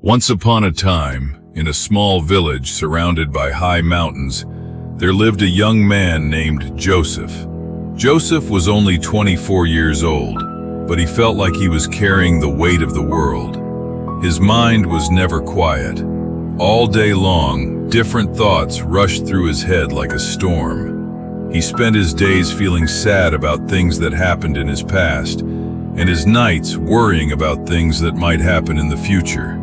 Once upon a time, in a small village surrounded by high mountains, there lived a young man named Joseph. Joseph was only 24 years old, but he felt like he was carrying the weight of the world. His mind was never quiet. All day long, different thoughts rushed through his head like a storm. He spent his days feeling sad about things that happened in his past, and his nights worrying about things that might happen in the future.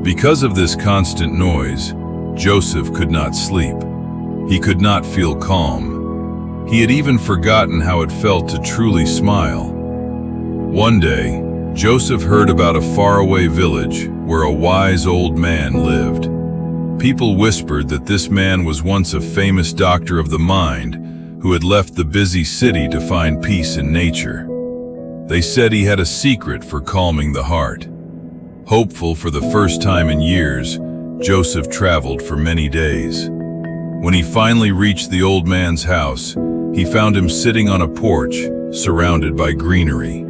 Because of this constant noise, Joseph could not sleep. He could not feel calm. He had even forgotten how it felt to truly smile. One day, Joseph heard about a faraway village where a wise old man lived. People whispered that this man was once a famous doctor of the mind who had left the busy city to find peace in nature. They said he had a secret for calming the heart. Hopeful for the first time in years, Joseph traveled for many days. When he finally reached the old man's house, he found him sitting on a porch, surrounded by greenery.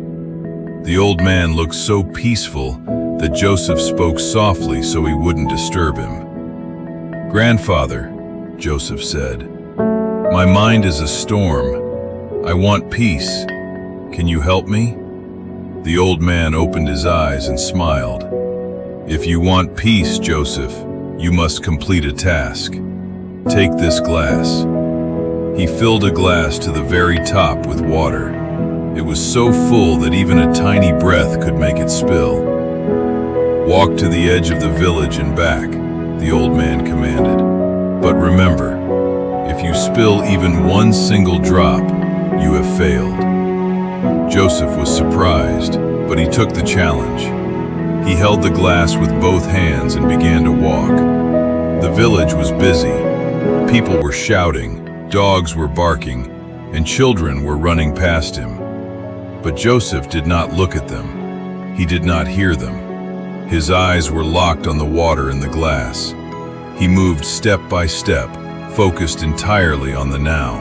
The old man looked so peaceful that Joseph spoke softly so he wouldn't disturb him. "Grandfather," Joseph said, "my mind is a storm. I want peace. Can you help me?" The old man opened his eyes and smiled. "If you want peace, Joseph, you must complete a task. Take this glass." He filled a glass to the very top with water. It was so full that even a tiny breath could make it spill. "Walk to the edge of the village and back," the old man commanded. "But remember, if you spill even one single drop, you have failed." Joseph was surprised, but he took the challenge. He held the glass with both hands and began to walk. The village was busy. People were shouting, dogs were barking, and children were running past him. But Joseph did not look at them. He did not hear them. His eyes were locked on the water in the glass. He moved step by step, focused entirely on the now.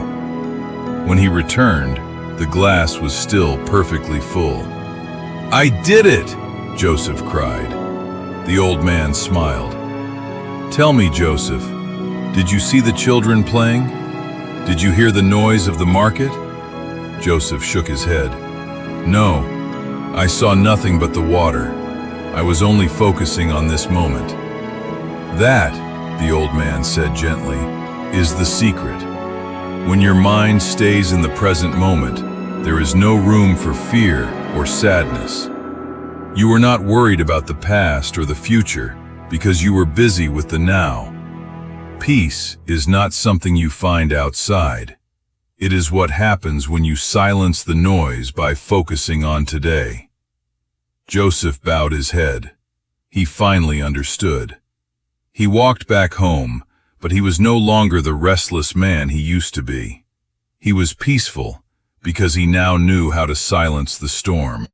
When he returned, the glass was still perfectly full. "I did it!" Joseph cried. The old man smiled. "Tell me, Joseph, did you see the children playing? Did you hear the noise of the market?" Joseph shook his head. "No, I saw nothing but the water. I was only focusing on this moment." "That," the old man said gently, "is the secret. When your mind stays in the present moment, there is no room for fear or sadness. You were not worried about the past or the future because you were busy with the now. Peace is not something you find outside. It is what happens when you silence the noise by focusing on today." Joseph bowed his head. He finally understood. He walked back home, but he was no longer the restless man he used to be. He was peaceful because he now knew how to silence the storm.